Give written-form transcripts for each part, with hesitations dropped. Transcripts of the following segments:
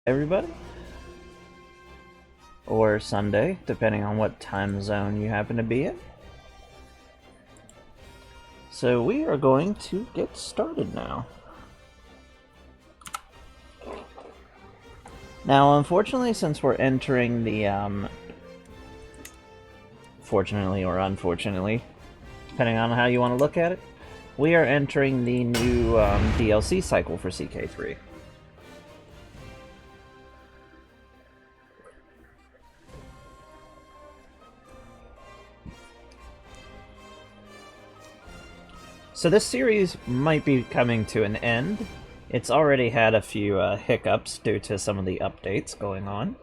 Everybody, or Sunday, depending on what time zone you happen to be in. So we are going to get started now. Now, unfortunately, since we're entering the, fortunately or unfortunately, depending on how you want to look at it, we are entering the new DLC cycle for Ck3. So this series might be coming to an end. It's already had a few hiccups due to some of the updates going on.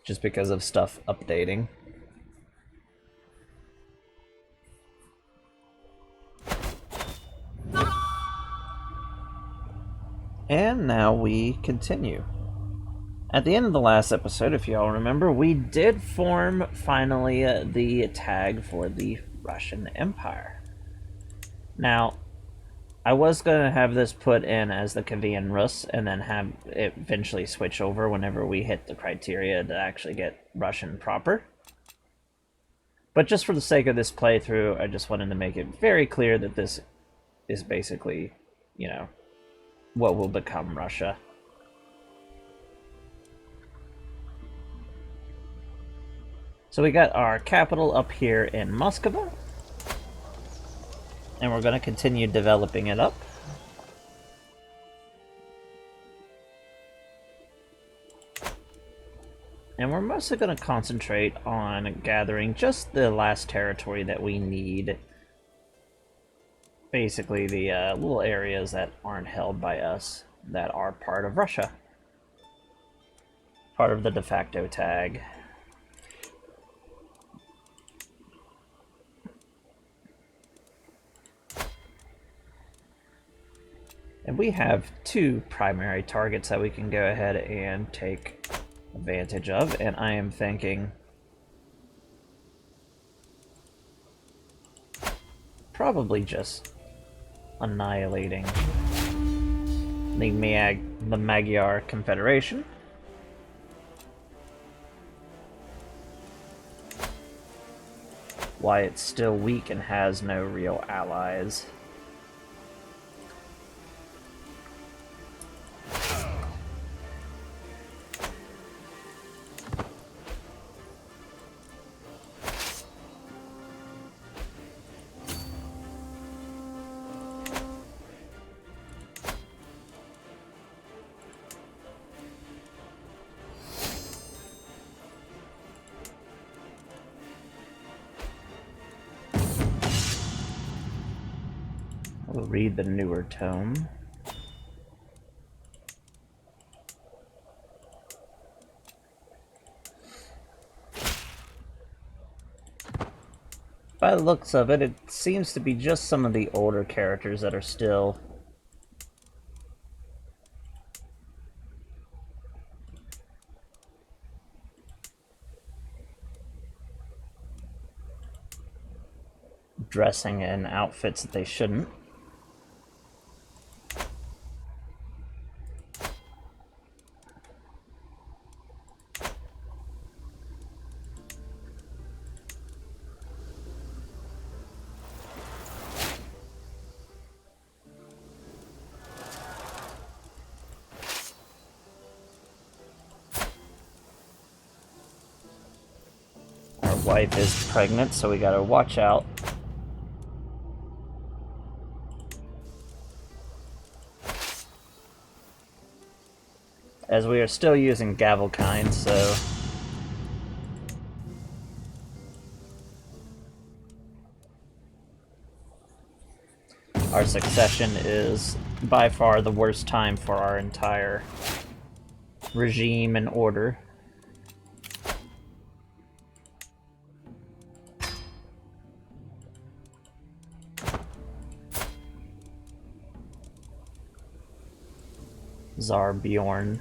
Just because of stuff updating. And now we continue. At the end of the last episode, if y'all remember, we did form, finally, the tag for the Russian Empire. Now, I was going to have this put in as the Kvian Rus, and then have it eventually switch over whenever we hit the criteria to actually get Russian proper. But just for the sake of this playthrough, I just wanted to make it very clear that this is basically, you know, what will become Russia. So we got our capital up here in Moscow, and we're going to continue developing it up. And we're mostly going to concentrate on gathering just the last territory that we need. Basically the little areas that aren't held by us, that are part of Russia. Part of the de facto tag. And we have two primary targets that we can go ahead and take advantage of, and I am thinking probably just annihilating the Magyar Confederation. Why it's still weak and has no real allies. We'll read the newer tome. By the looks of it, it seems to be just some of the older characters that are still dressing in outfits that they shouldn't. Our wife is pregnant, so we gotta watch out. As we are still using Gavelkind, so our succession is by far the worst time for our entire regime and order. Tsar Bjorn.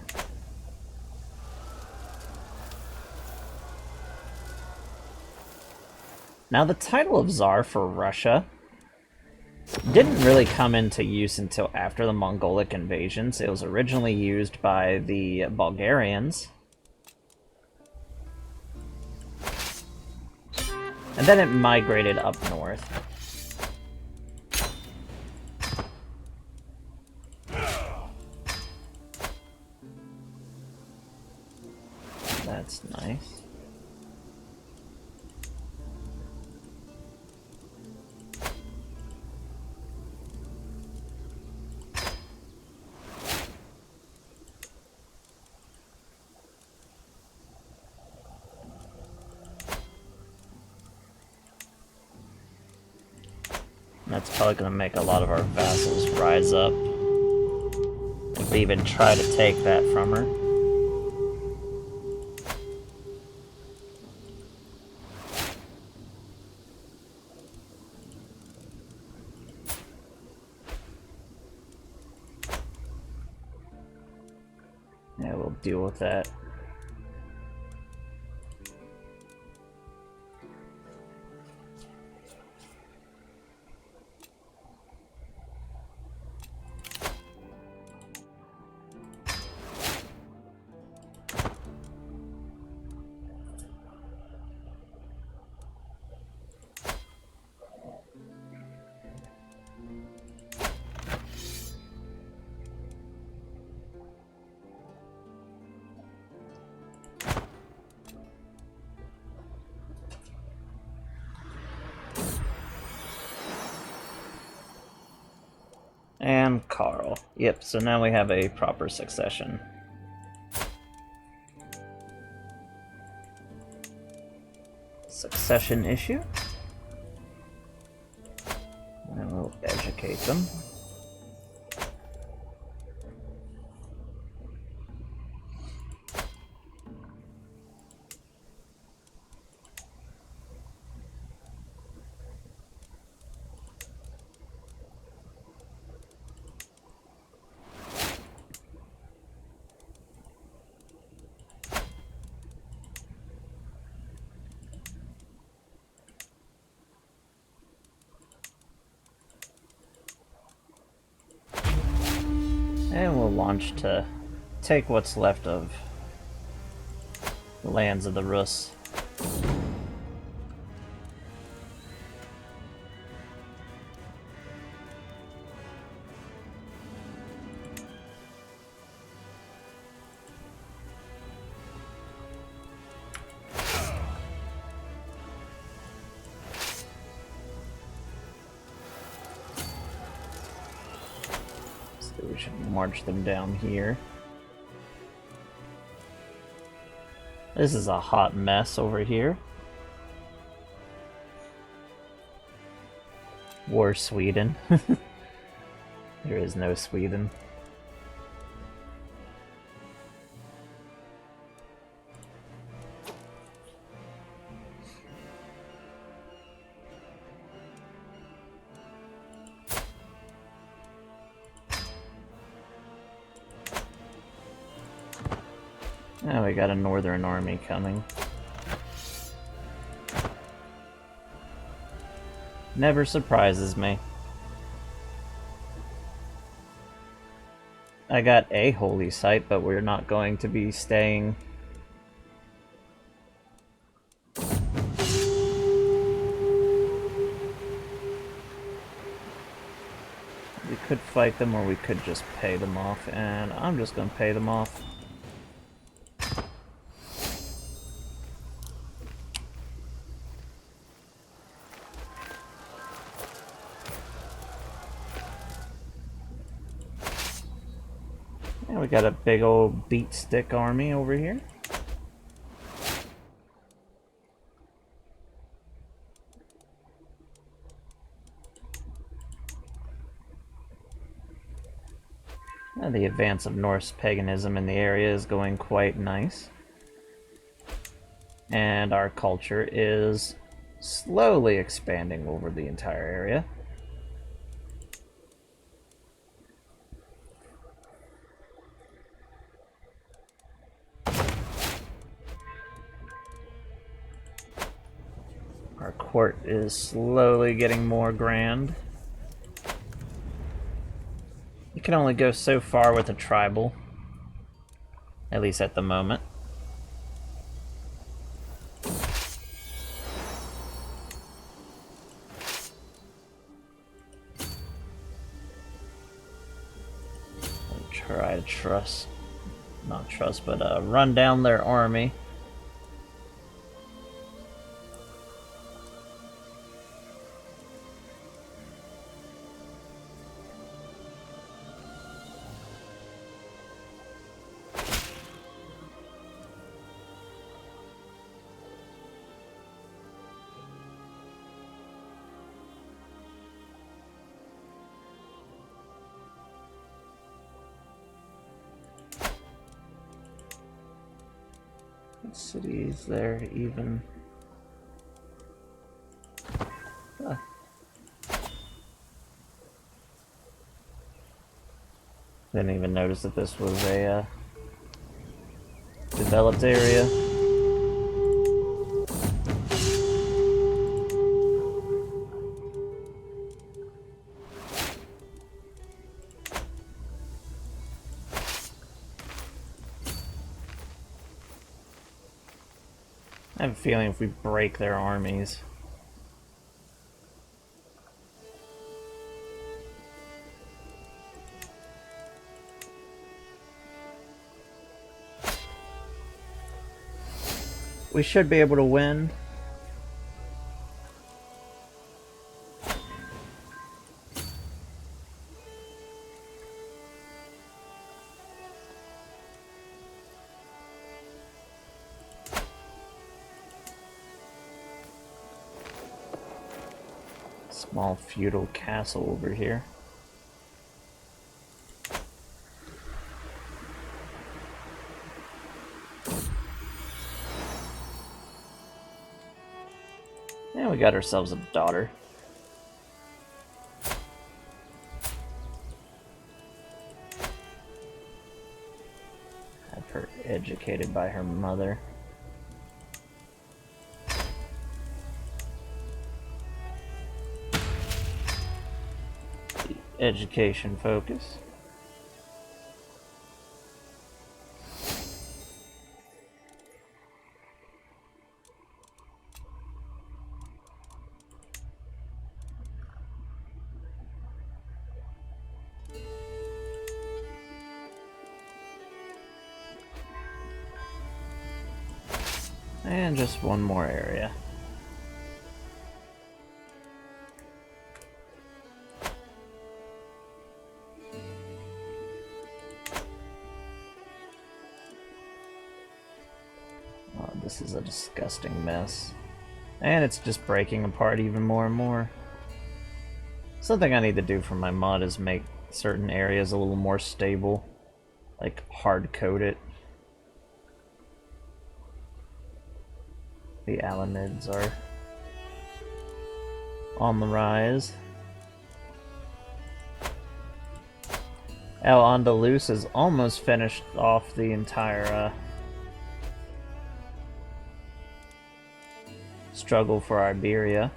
Now the title of Tsar for Russia Didn't really come into use until after the Mongolic invasions. It was originally used by the Bulgarians. And then it migrated up north. That's nice. That's probably going to make a lot of our vassals rise up. If we even try to take that from her. Yeah, we'll deal with that. And Carl. Yep, so now we have a proper succession. Succession issue. And we'll educate them. And we'll launch to take what's left of the lands of the Rus. We should march them down here. This is a hot mess over here. War Sweden. There is no Sweden. Oh, we got a northern army coming. Never surprises me. I got a holy site, but we're not going to be staying. We could fight them, or we could just pay them off, and I'm just going to pay them off. We got a big old beat stick army over here. And the advance of Norse paganism in the area is going quite nice. And our culture is slowly expanding over the entire area. Our court is slowly getting more grand. can only go so far with a tribal, at least at the moment. Try to run down their army. Cities there even. Huh. Didn't even notice that this was a developed area. I have a feeling if we break their armies, we should be able to win. Small feudal castle over here. And we got ourselves a daughter. Have her educated by her mother. Education focus. And just one more area. Oh, this is a disgusting mess. And it's just breaking apart even more and more. Something I need to do for my mod is make certain areas a little more stable. Like hard code it. The Alanids are on the rise. Al-Andalus has almost finished off the entire struggle for Iberia.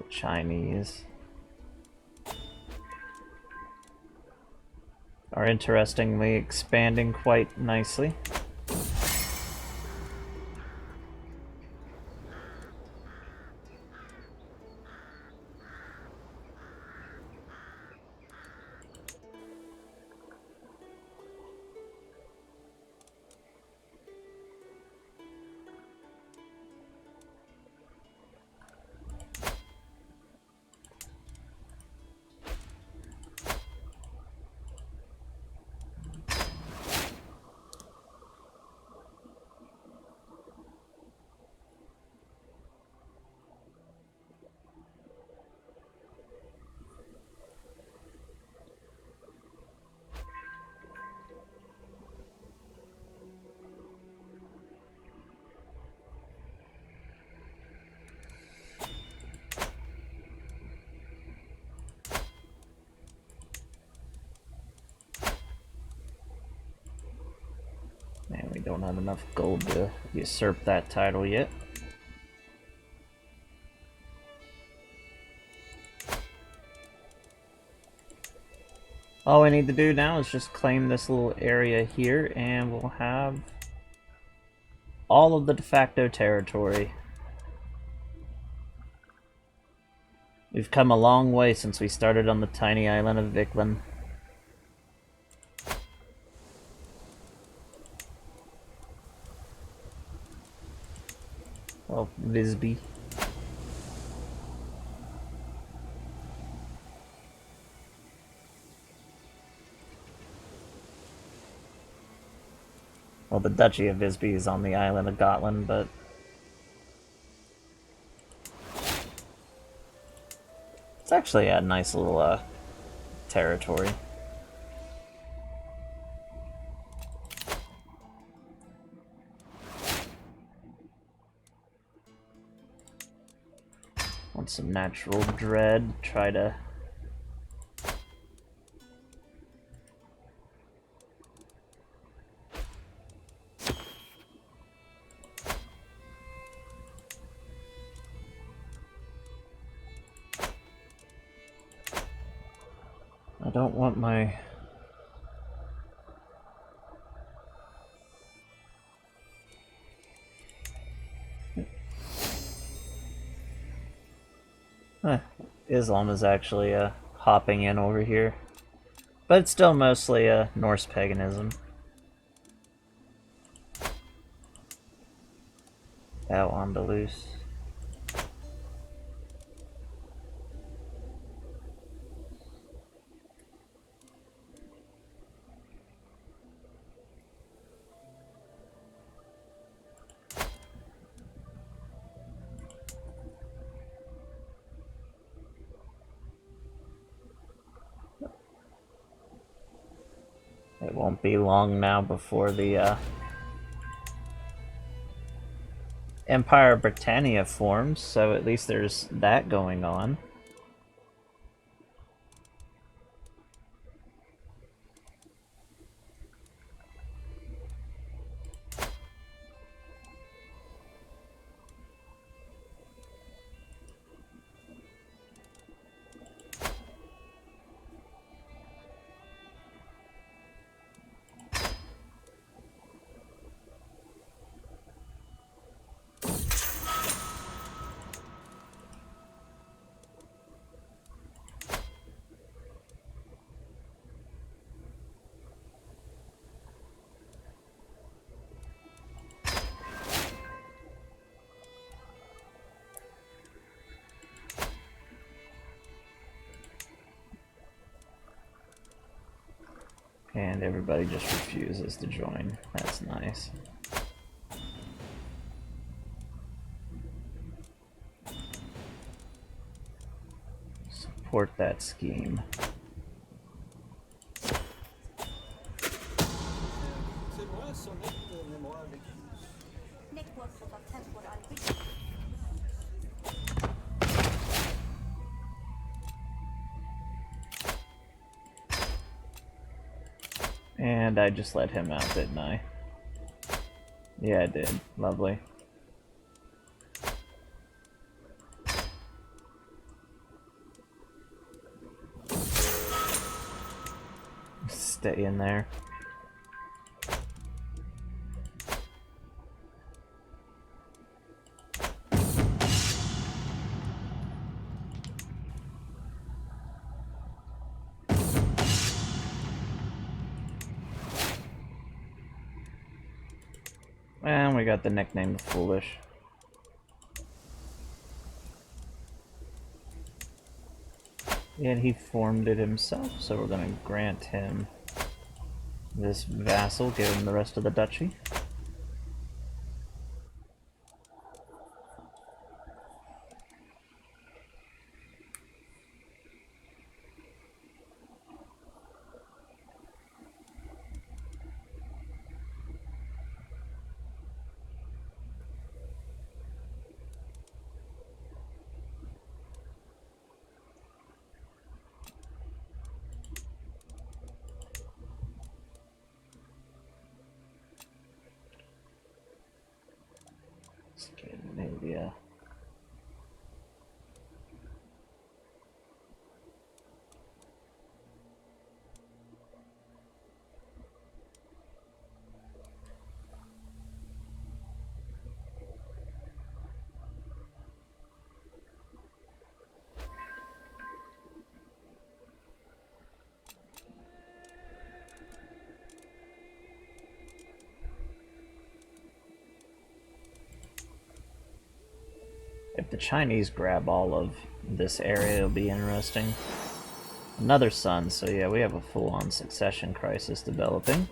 Chinese are interestingly expanding quite nicely. don't have enough gold to usurp that title yet. All we need to do now is just claim this little area here, and we'll have all of the de facto territory. We've come a long way since we started on the tiny island of Viklin. Well, Visby. Well, the Duchy of Visby is on the island of Gotland, but it's actually a nice little territory. Want some natural dread, try to I don't want my Islam is actually hopping in over here, but it's still mostly Norse paganism. Al-Andalus. It won't be long now before the Empire of Britannia forms, so at least there's that going on. And everybody just refuses to join. That's nice. Support that scheme. And I just let him out, didn't I? Yeah, I did. Lovely. Stay in there. And we got the nickname Foolish. And he formed it himself, so we're going to grant him this vassal, give him the rest of the duchy. Scandinavia. If the Chinese grab all of this area, it'll be interesting. Another sun, so yeah, we have a full-on succession crisis developing.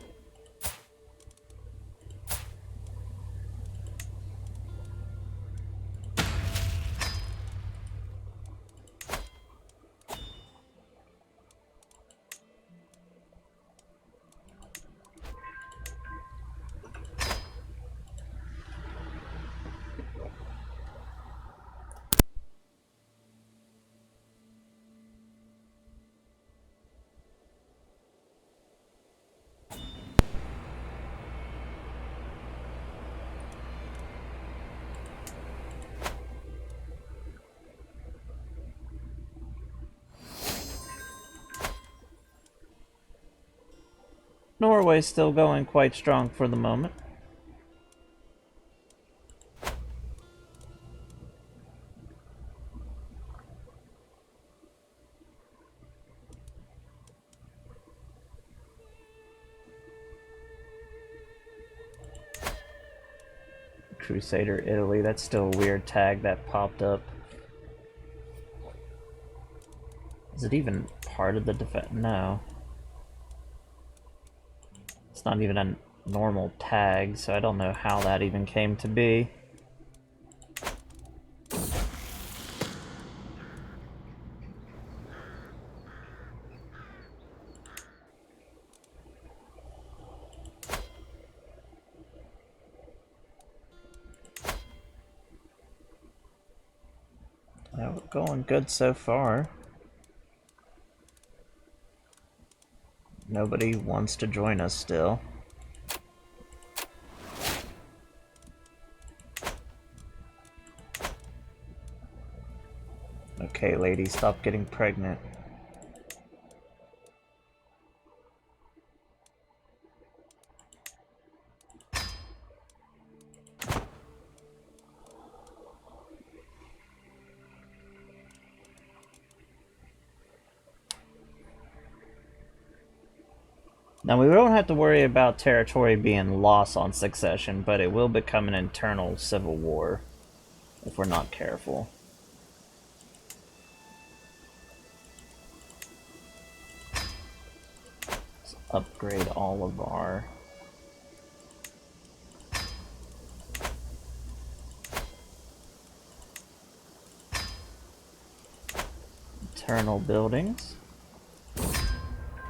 Norway's still going quite strong for the moment. Crusader Italy, that's still a weird tag that popped up. Is it even part of the defense? No. It's not even a normal tag, so I don't know how that even came to be. We're going good so far. Nobody wants to join us still. Okay, lady, stop getting pregnant. Now, we don't have to worry about territory being lost on succession, but it will become an internal civil war if we're not careful. Let's upgrade all of our internal buildings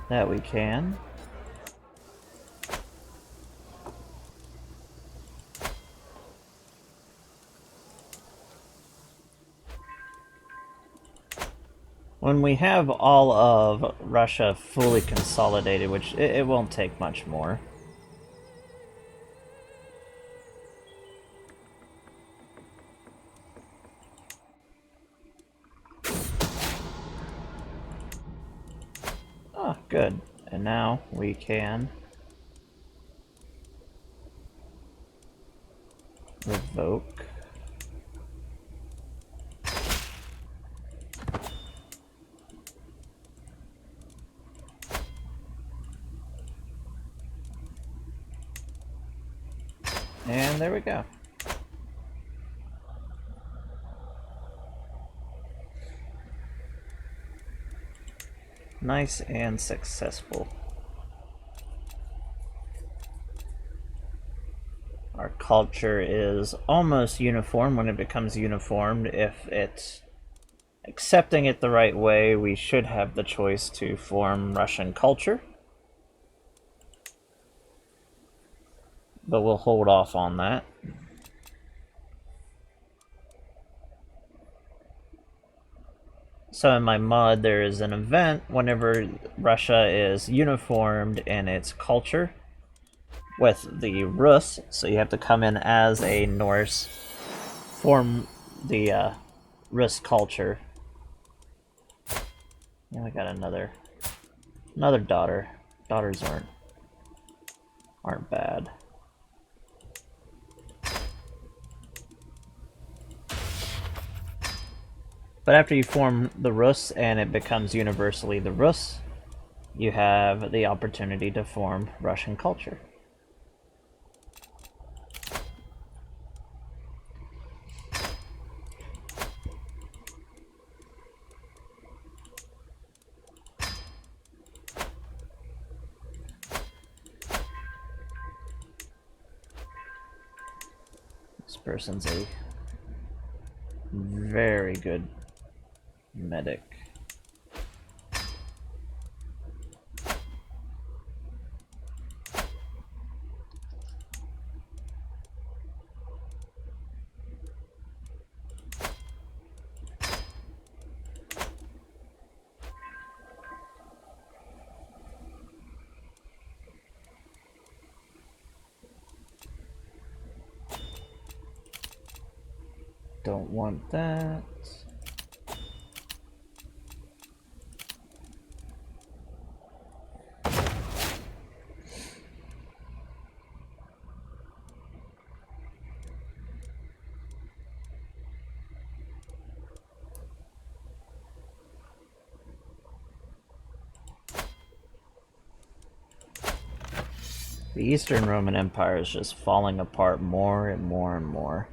that we can. When we have all of Russia fully consolidated, which it won't take much more. Ah, good. And now we can revoke. And there we go. Nice and successful. Our culture is almost uniform. When it becomes uniformed, if it's accepting it the right way, we should have the choice to form Russian culture. But we'll hold off on that. So in my mod, there is an event whenever Russia is uniformed in its culture with the Rus, so you have to come in as a Norse form the Rus culture. Yeah, we got another daughter. Daughters aren't bad. But after you form the Rus and it becomes universally the Rus, you have the opportunity to form Russian culture. This person's a very good medic. Don't want that. The Eastern Roman Empire is just falling apart more and more and more.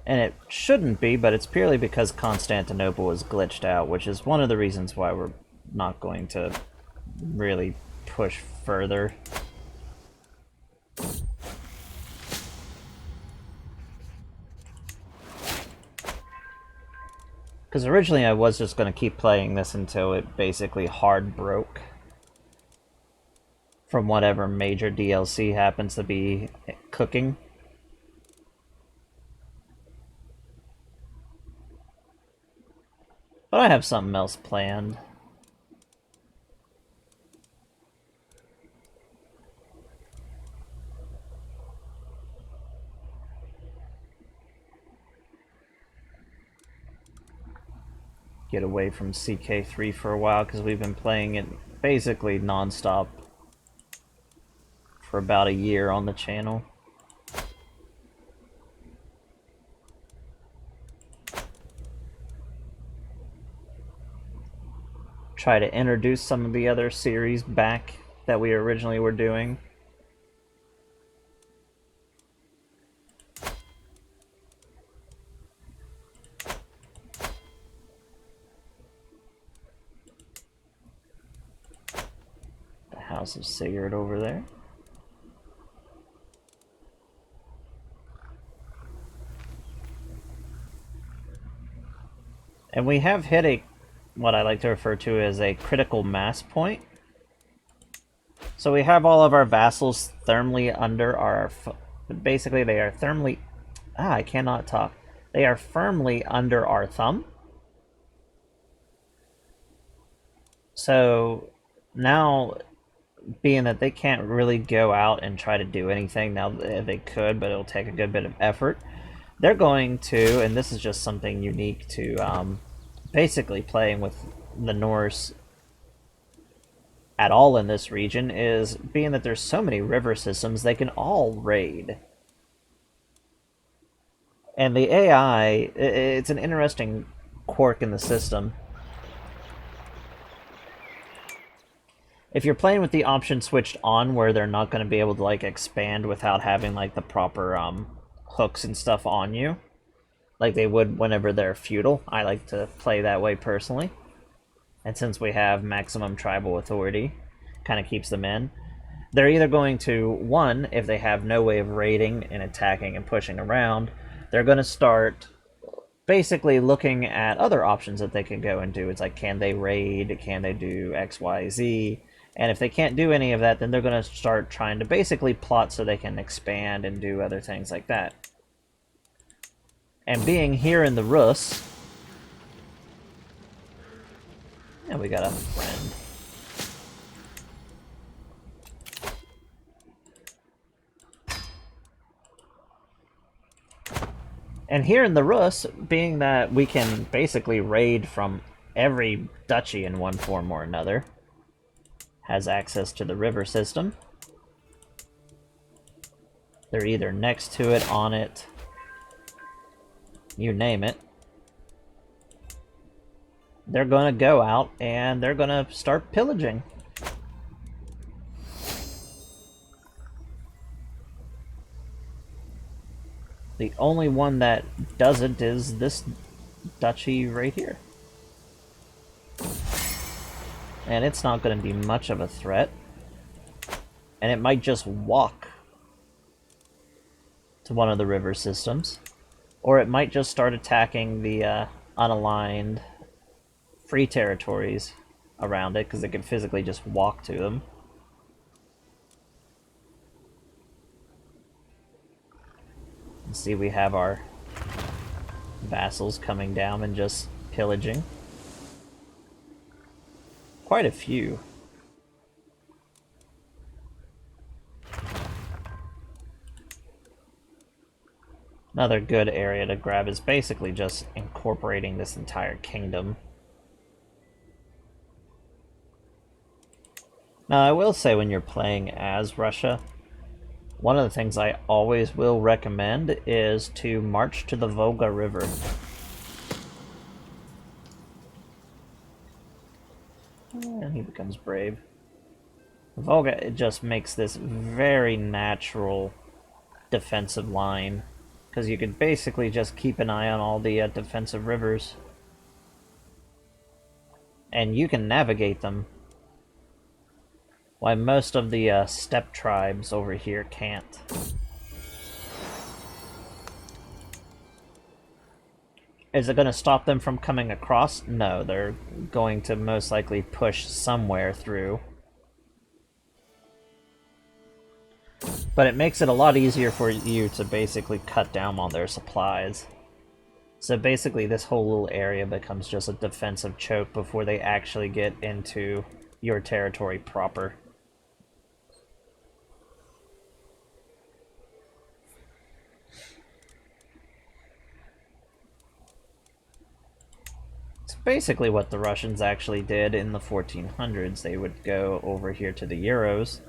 And it shouldn't be, but it's purely because Constantinople is glitched out, which is one of the reasons why we're not going to really push further. Because originally I was just going to keep playing this until it basically hard broke from whatever major DLC happens to be cooking. But I have something else planned. Get away from Ck3 for a while because we've been playing it basically non-stop for about a year on the channel. Try to introduce some of the other series back that we originally were doing. The House of Sigurd over there. And we have hit what I like to refer to as a critical mass point. So we have all of our vassals thermally under our... Basically, they are thermally... I cannot talk. They are firmly under our thumb. So now, being that they can't really go out and try to do anything, now they could, but it'll take a good bit of effort. They're going to, and this is just something unique to basically playing with the Norse at all in this region, is being that there's so many river systems, they can all raid. And the AI, it's an interesting quirk in the system. If you're playing with the option switched on, where they're not going to be able to like expand without having like the proper hooks and stuff on you, like they would whenever they're feudal. I like to play that way personally. And since we have maximum tribal authority, kind of keeps them in. They're either going to, one, if they have no way of raiding and attacking and pushing around, they're going to start basically looking at other options that they can go and do. It's like, can they raid? Can they do X, Y, Z? And if they can't do any of that, then they're going to start trying to basically plot so they can expand and do other things like that. And being here in the Rus, yeah, we got a friend. And here in the Rus, being that we can basically raid from every duchy in one form or another, has access to the river system. They're either next to it, on it, you name it. They're gonna go out and they're gonna start pillaging. The only one that doesn't is this duchy right here. And it's not going to be much of a threat. And it might just walk to one of the river systems. Or it might just start attacking the unaligned free territories around it, because it can physically just walk to them. And see, we have our vassals coming down and just pillaging. Quite a few. Another good area to grab is basically just incorporating this entire kingdom. Now, I will say, when you're playing as Russia, one of the things I always will recommend is to march to the Volga River. And he becomes brave. The Volga, it just makes this very natural defensive line, because you could basically just keep an eye on all the defensive rivers. And you can navigate them. Why most of the steppe tribes over here can't. Is it going to stop them from coming across? No, they're going to most likely push somewhere through. But it makes it a lot easier for you to basically cut down on their supplies. So basically this whole little area becomes just a defensive choke before they actually get into your territory proper. It's basically what the Russians actually did in the 1400s. They would go over here to the Euros.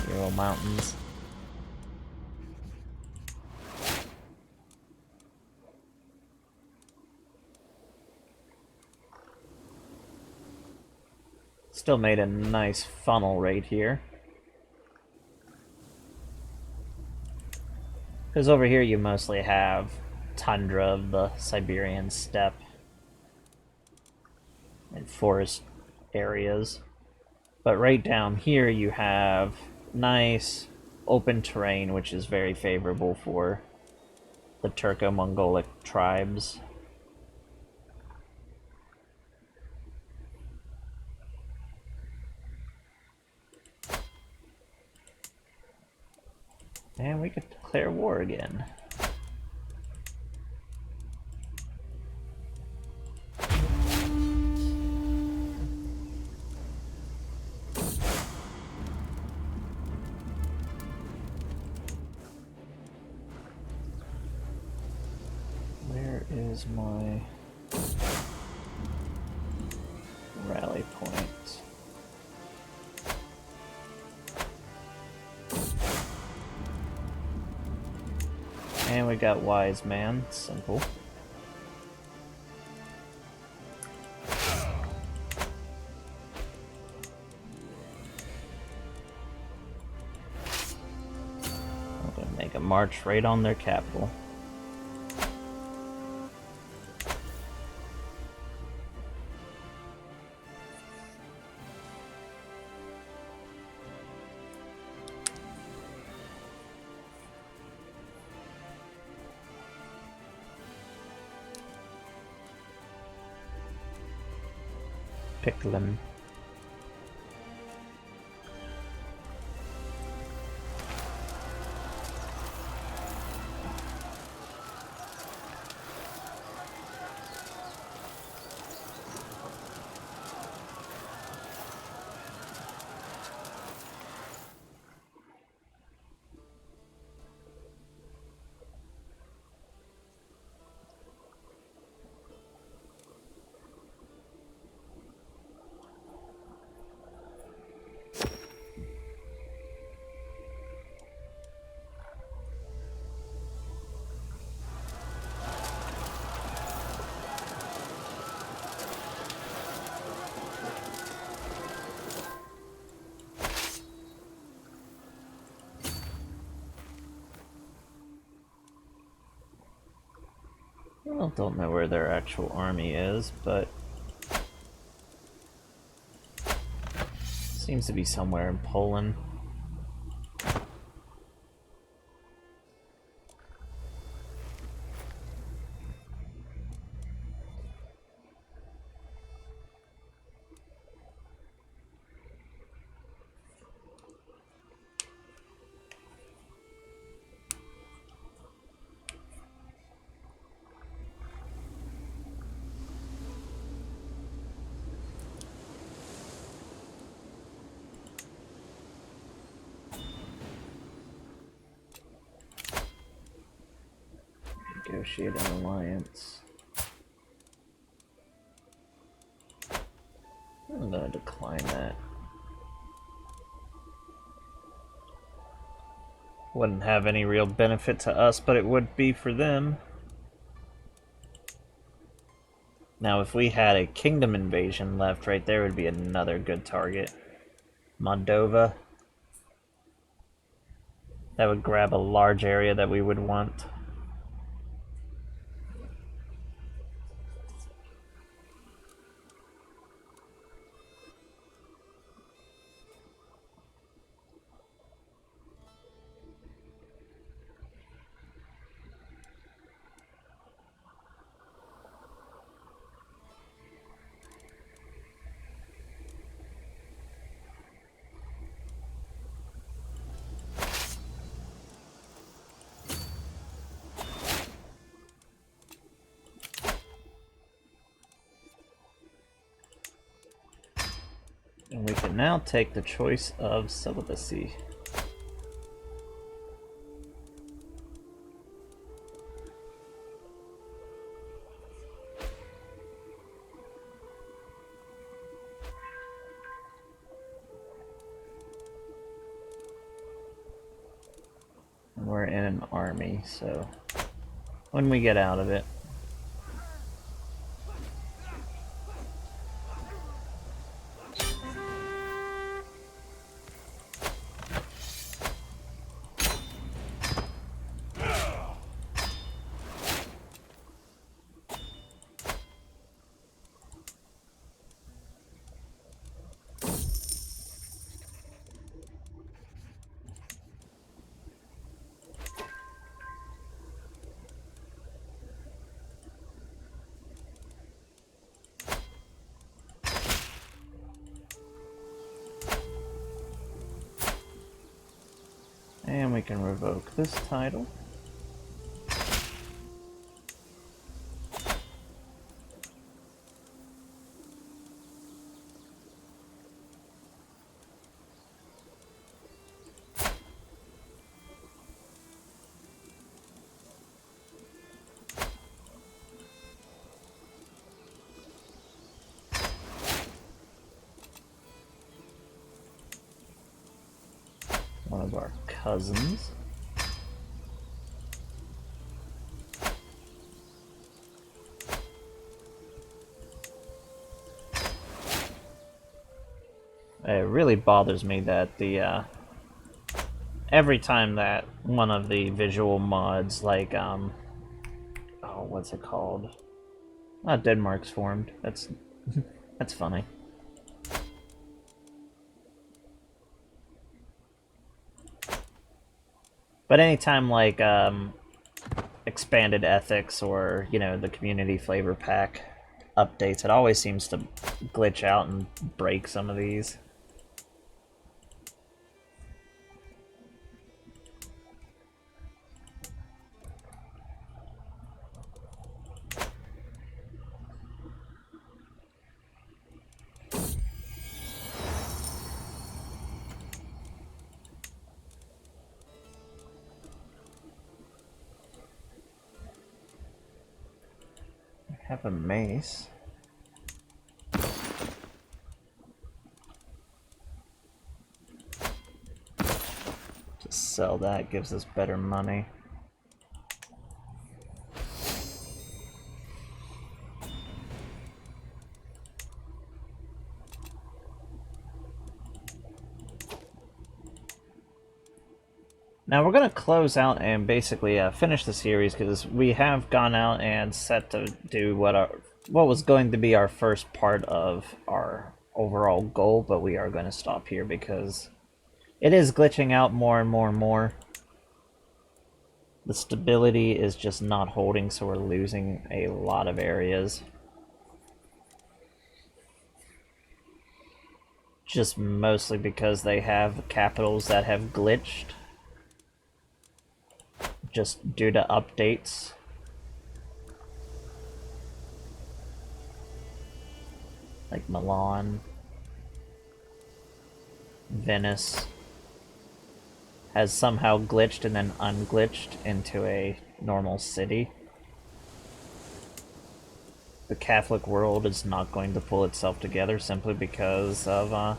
Ural Mountains. Still made a nice funnel right here. Because over here you mostly have tundra of the Siberian steppe and forest areas. But right down here you have nice open terrain, which is very favorable for the Turco-Mongolic tribes. And we could declare war again. Where is my rally point? And we got Wise Man, simple. I'm gonna make a march right on their capital. Picklen. Still don't know where their actual army is, but seems to be somewhere in Poland. Negotiate an alliance. I'm gonna decline that. Wouldn't have any real benefit to us, but it would be for them. Now, if we had a kingdom invasion left, right there would be another good target. Moldova. That would grab a large area that we would want. And we can now take the choice of celibacy. And we're in an army, so when we get out of it. And we can revoke this title. One of our cousins. It really bothers me that the every time that one of the visual mods, like oh, what's it called? Denmark's formed. That's that's funny. But anytime like expanded ethics or, you know, the community flavor pack updates, it always seems to glitch out and break some of these. Have a mace. Just sell that, gives us better money. Now we're going to close out and basically finish the series because we have gone out and set to do what was going to be our first part of our overall goal, but we are going to stop here because it is glitching out more and more and more. The stability is just not holding, so we're losing a lot of areas. Just mostly because they have capitals that have glitched. Just due to updates. Like Milan. Venice has somehow glitched and then unglitched into a normal city. The Catholic world is not going to pull itself together simply because of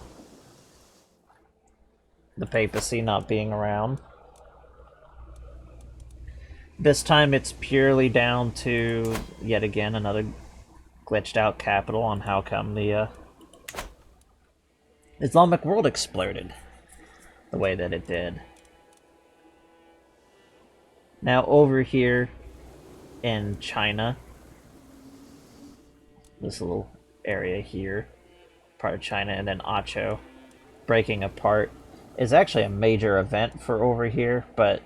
the papacy not being around. This time it's purely down to, yet again, another glitched out capital on how come the Islamic world exploded the way that it did. Now over here in China, this little area here, part of China, and then Acho breaking apart is actually a major event for over here, but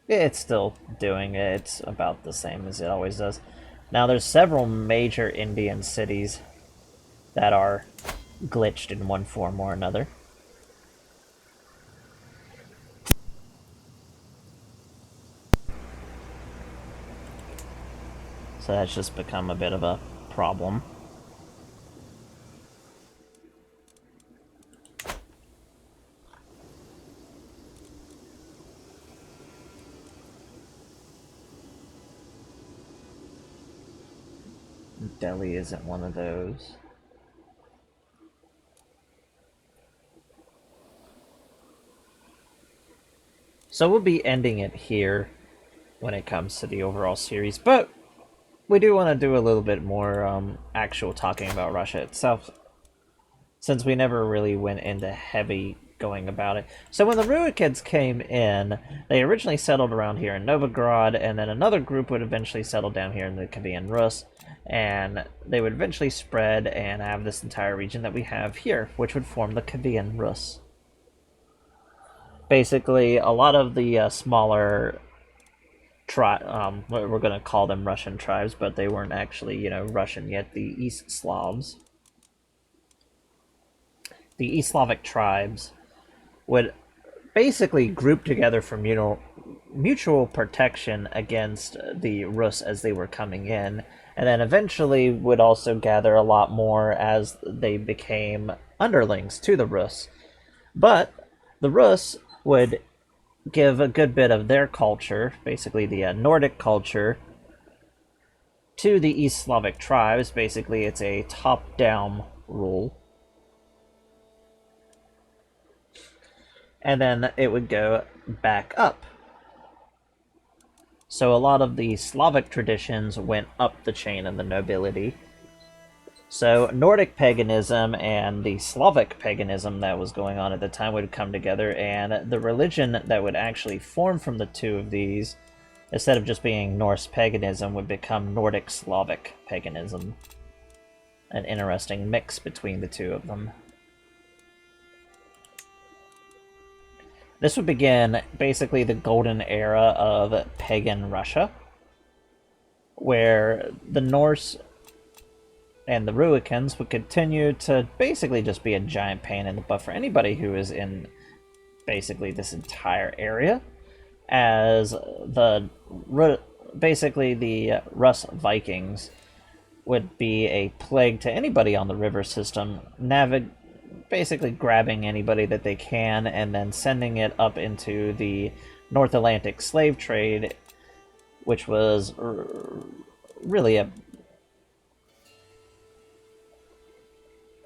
it's still doing it. It's about the same as it always does. Now there's several major Indian cities that are glitched in one form or another. So that's just become a bit of a problem. Delhi isn't one of those. So we'll be ending it here when it comes to the overall series, but we do want to do a little bit more actual talking about Russia itself, since we never really went into heavy going about it. So when the Ruikids came in, they originally settled around here in Novgorod, and then another group would eventually settle down here in the Kievan Rus, and they would eventually spread and have this entire region that we have here, which would form the Kievan Rus. Basically, a lot of the smaller we're going to call them Russian tribes, but they weren't actually, Russian yet, the East Slavs. The East Slavic tribes would basically group together for mutual protection against the Rus as they were coming in, and then eventually would also gather a lot more as they became underlings to the Rus. But the Rus would give a good bit of their culture, basically the Nordic culture, to the East Slavic tribes. Basically, it's a top-down rule. And then it would go back up. So a lot of the Slavic traditions went up the chain of the nobility. So Nordic paganism and the Slavic paganism that was going on at the time would come together, and the religion that would actually form from the two of these, instead of just being Norse paganism, would become Nordic Slavic paganism. An interesting mix between the two of them. This would begin basically the golden era of pagan Russia, where the Norse and the Ruikins would continue to basically just be a giant pain in the butt for anybody who is in basically this entire area, as basically the Rus Vikings would be a plague to anybody on the river system, basically grabbing anybody that they can and then sending it up into the North Atlantic slave trade, which was really a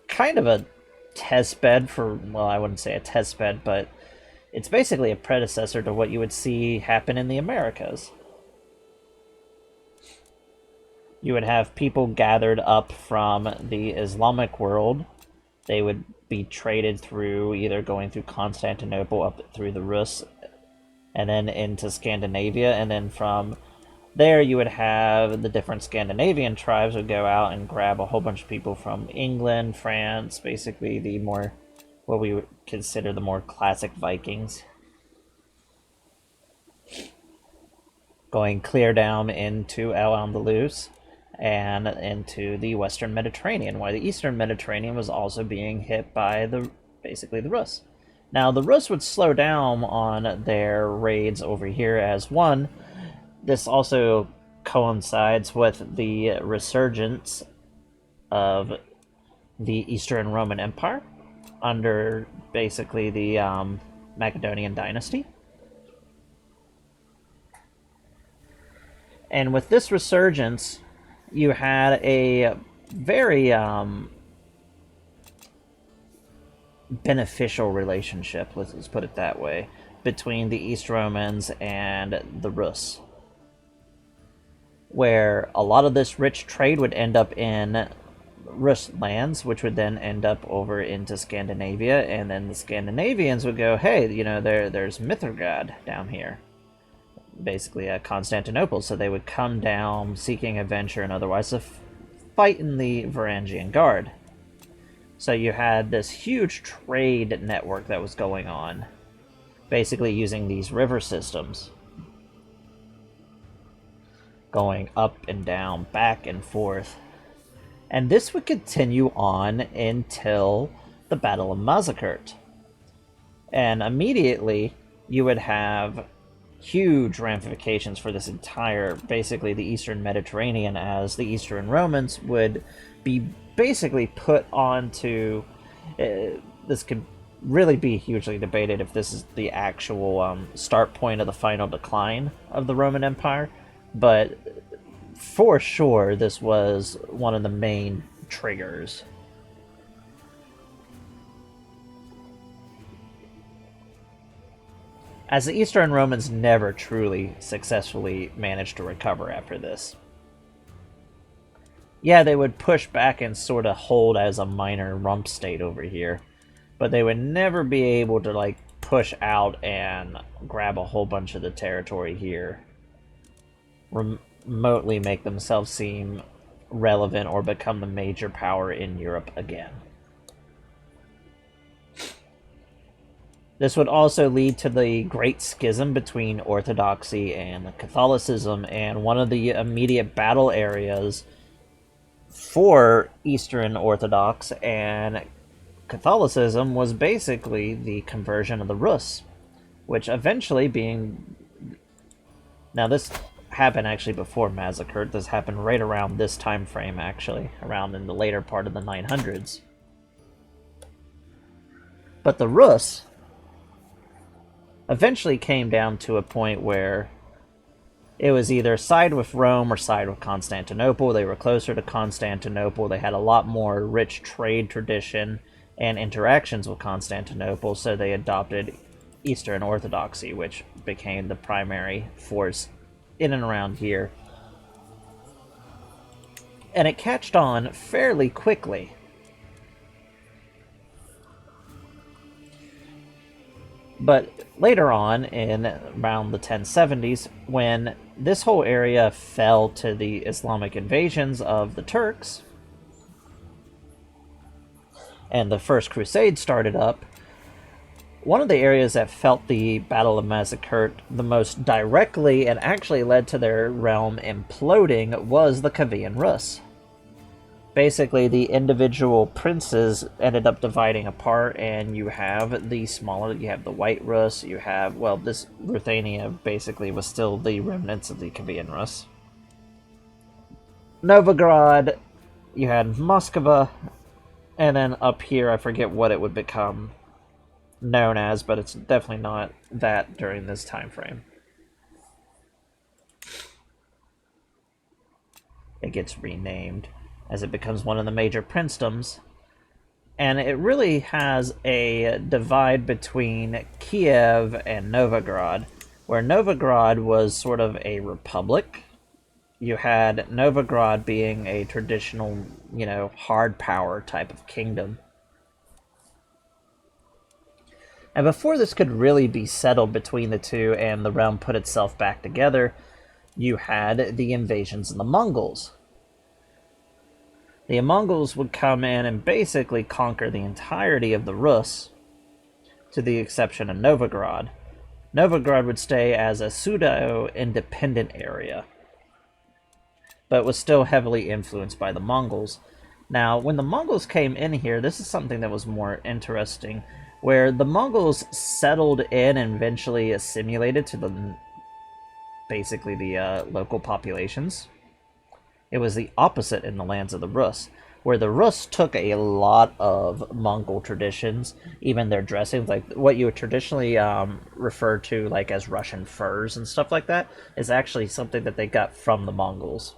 kind of a test bed for, well, I wouldn't say a test bed, but it's basically a predecessor to what you would see happen in the Americas. You would have people gathered up from the Islamic world They would be traded through either going through Constantinople up through the Rus and then into Scandinavia, and then from there you would have the different Scandinavian tribes would go out and grab a whole bunch of people from England, France, basically the more, what we would consider the more classic Vikings, going clear down into Al-Andalus and into the Western Mediterranean, while the Eastern Mediterranean was also being hit by basically the Rus. Now, the Rus would slow down on their raids over here as one. This also coincides with the resurgence of the Eastern Roman Empire under basically the Macedonian dynasty. And with this resurgence, you had a very beneficial relationship, let's put it that way, between the East Romans and the Rus, where a lot of this rich trade would end up in Rus lands, which would then end up over into Scandinavia, and then the Scandinavians would go, hey, you know, there's Mithrigrad down here, basically at Constantinople, so they would come down seeking adventure and otherwise to fight in the Varangian Guard. So you had this huge trade network that was going on, basically using these river systems, going up and down, back and forth. And this would continue on until the Battle of Mazikert. And immediately you would have huge ramifications for this entire, basically the Eastern Mediterranean, as the Eastern Romans would be basically put onto, this could really be hugely debated if this is the actual start point of the final decline of the Roman Empire, but for sure this was one of the main triggers. As the Eastern Romans never truly successfully managed to recover after this. Yeah, they would push back and sort of hold as a minor rump state over here, but they would never be able to, like, push out and grab a whole bunch of the territory here, remotely make themselves seem relevant or become the major power in Europe again. This would also lead to the Great Schism between Orthodoxy and Catholicism, and one of the immediate battle areas for Eastern Orthodox and Catholicism was basically the conversion of the Rus, which eventually being... Now this happened actually before Mazikert. This happened right around this time frame, actually, around in the later part of the 900s. But the Rus eventually came down to a point where it was either side with Rome or side with Constantinople. They were closer to Constantinople. They had a lot more rich trade tradition and interactions with Constantinople, so they adopted Eastern Orthodoxy, which became the primary force in and around here. And it catched on fairly quickly. But later on, in around the 1070s, when this whole area fell to the Islamic invasions of the Turks, and the First Crusade started up, one of the areas that felt the Battle of Mazikert the most directly and actually led to their realm imploding was the Khavian Rus. Basically, the individual princes ended up dividing apart, and you have the smaller, you have the White Rus, you have, well, this Ruthenia basically was still the remnants of the Khavian Rus. Novgorod, you had Moskva, and then up here, I forget what it would become known as, but it's definitely not that during this time frame. It gets renamed as it becomes one of the major princedoms, and it really has a divide between Kiev and Novgorod, where Novgorod was sort of a republic. You had Novgorod being a traditional, hard power type of kingdom, And before this could really be settled between the two and the realm put itself back together, you had the invasions of the Mongols. The Mongols would come in and basically conquer the entirety of the Rus, to the exception of Novgorod. Novgorod would stay as a pseudo-independent area, but was still heavily influenced by the Mongols. Now, when the Mongols came in here, this is something that was more interesting, where the Mongols settled in and eventually assimilated to basically the local populations. It was the opposite in the lands of the Rus, where the Rus took a lot of Mongol traditions, even their dressing, like what you would traditionally refer to like as Russian furs and stuff like that, is actually something that they got from the Mongols.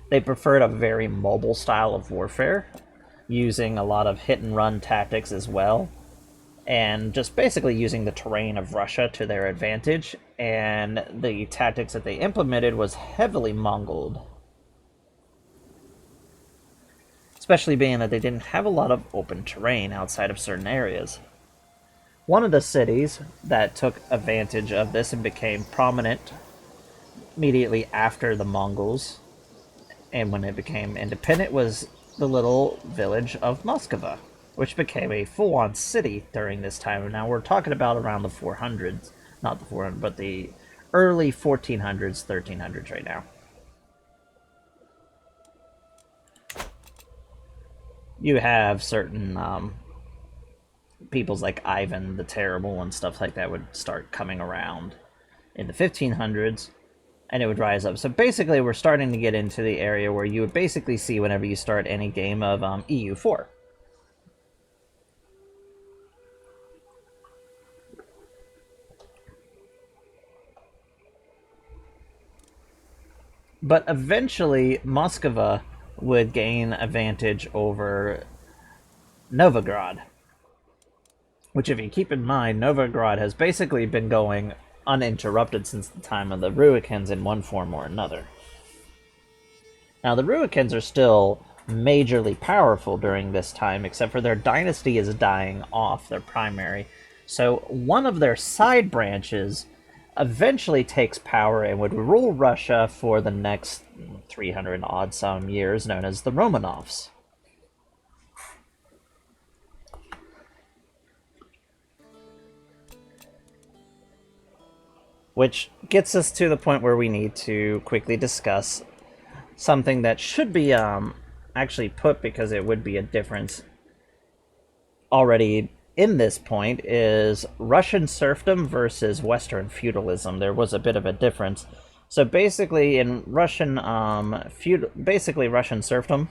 They preferred a very mobile style of warfare, using a lot of hit and run tactics as well, and just basically using the terrain of Russia to their advantage, and the tactics that they implemented was heavily Mongoled. Especially being that they didn't have a lot of open terrain outside of certain areas. One of the cities that took advantage of this and became prominent immediately after the Mongols, and when it became independent, was the little village of Moskva, which became a full-on city during this time. And now we're talking about around the 400s, not the 400s, but the early 1400s, 1300s right now. You have certain peoples like Ivan the Terrible and stuff like that would start coming around in the 1500s, and it would rise up. So basically, we're starting to get into the area where you would basically see whenever you start any game of EU4. But eventually, Moskva would gain advantage over Novgorod. Which, if you keep in mind, Novgorod has basically been going uninterrupted since the time of the Ruikins in one form or another. Now, the Ruikins are still majorly powerful during this time, except for their dynasty is dying off, their primary. So one of their side branches eventually takes power and would rule Russia for the next 300 odd some years, known as the Romanovs. Which gets us to the point where we need to quickly discuss something that should be actually put, because it would be a difference already in this point, is Russian serfdom versus Western feudalism. There was a bit of a difference. So basically, in Russian Russian serfdom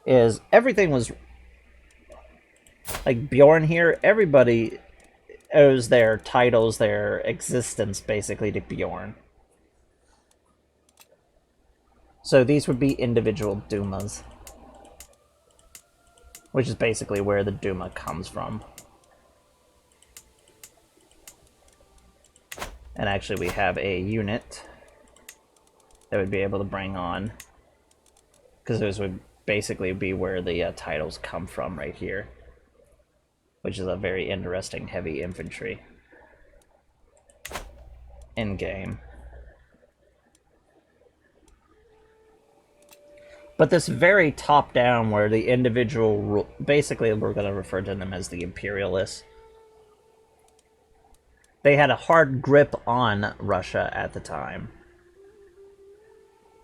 is everything was like Bjorn here. Everybody owes their titles, their existence, basically to Bjorn. So these would be individual Dumas, which is basically where the Duma comes from. And actually we have a unit that would be able to bring on, because those would basically be where the titles come from right here, which is a very interesting heavy infantry in-game. But this very top-down, where the individual, basically we're going to refer to them as the imperialists, they had a hard grip on Russia at the time.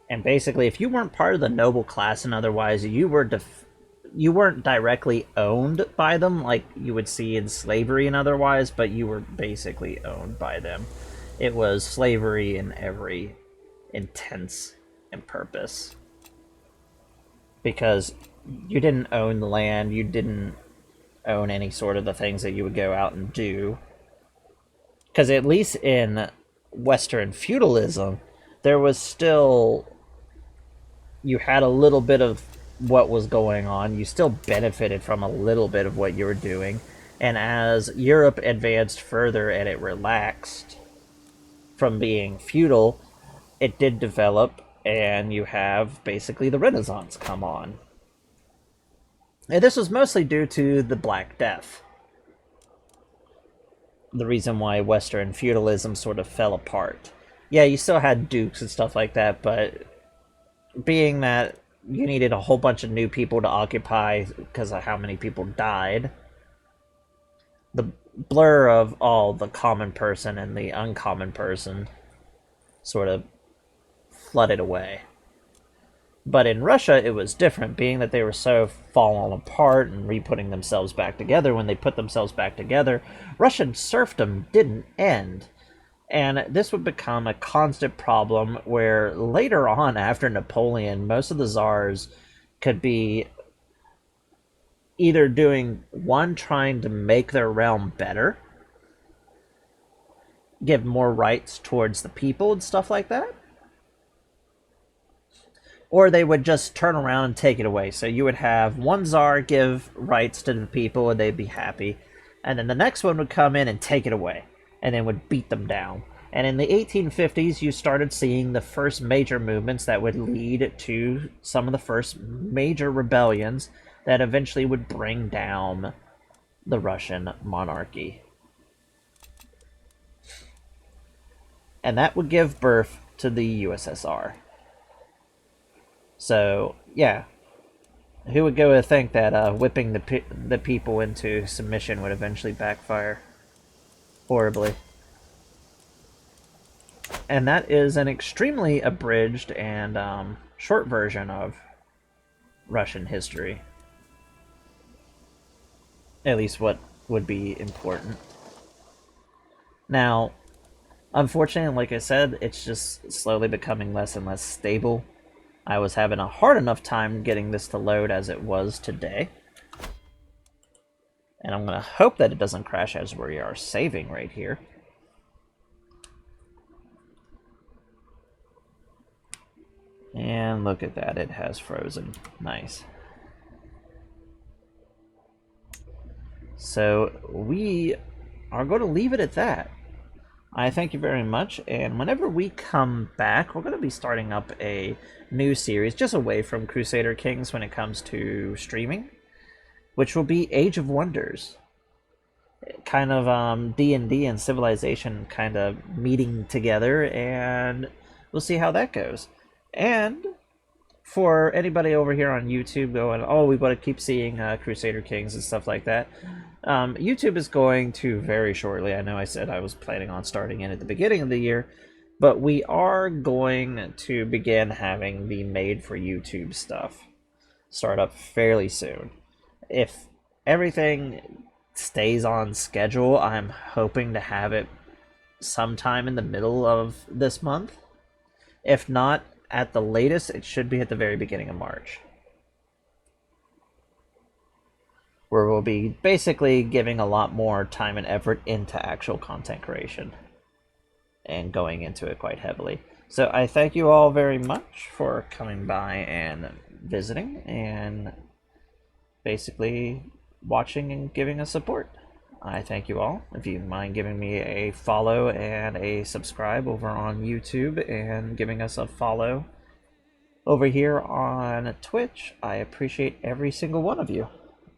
And basically, if you weren't part of the noble class and otherwise, you weren't directly owned by them like you would see in slavery and otherwise, but you were basically owned by them. It was slavery in every intense and purpose. Because you didn't own the land, you didn't own any sort of the things that you would go out and do. Because at least in Western feudalism, there was still... you had a little bit of what was going on. You still benefited from a little bit of what you were doing. And as Europe advanced further and it relaxed from being feudal, it did develop, and you have basically the Renaissance come on. And this was mostly due to the Black Death. The reason why Western feudalism sort of fell apart. Yeah, you still had dukes and stuff like that, but being that you needed a whole bunch of new people to occupy because of how many people died, the blur of all the common person and the uncommon person sort of flooded away. But in Russia, it was different, being that they were so falling apart and re-putting themselves back together. When they put themselves back together, Russian serfdom didn't end. And this would become a constant problem where later on, after Napoleon, most of the czars could be either doing one, trying to make their realm better, give more rights towards the people and stuff like that, or they would just turn around and take it away. So you would have one czar give rights to the people and they'd be happy, and then the next one would come in and take it away, and then would beat them down. And in the 1850s, you started seeing the first major movements that would lead to some of the first major rebellions that eventually would bring down the Russian monarchy. And that would give birth to the USSR. So, yeah. Who would go to think that whipping the people into submission would eventually backfire horribly? And that is an extremely abridged and short version of Russian history. At least what would be important. Now, unfortunately, like I said, it's just slowly becoming less and less stable. I was having a hard enough time getting this to load as it was today. And I'm going to hope that it doesn't crash as we are saving right here. And look at that, it has frozen. Nice. So we are going to leave it at that. I thank you very much, and whenever we come back, we're going to be starting up a new series just away from Crusader Kings when it comes to streaming, which will be Age of Wonders. Kind of D&D and Civilization kind of meeting together, and we'll see how that goes. And for anybody over here on YouTube going, oh, we want to keep seeing Crusader Kings and stuff like that, YouTube is going to very shortly, I know I said I was planning on starting in at the beginning of the year, but we are going to begin having the made for YouTube stuff start up fairly soon. If everything stays on schedule, I'm hoping to have it sometime in the middle of this month. If not, at the latest, it should be at the very beginning of March, where we'll be basically giving a lot more time and effort into actual content creation and going into it quite heavily. So I thank you all very much for coming by and visiting and basically watching and giving us support. I thank you all. If you mind giving me a follow and a subscribe over on YouTube and giving us a follow over here on Twitch, I appreciate every single one of you.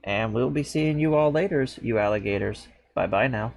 And we'll be seeing you all later, you alligators. Bye-bye now.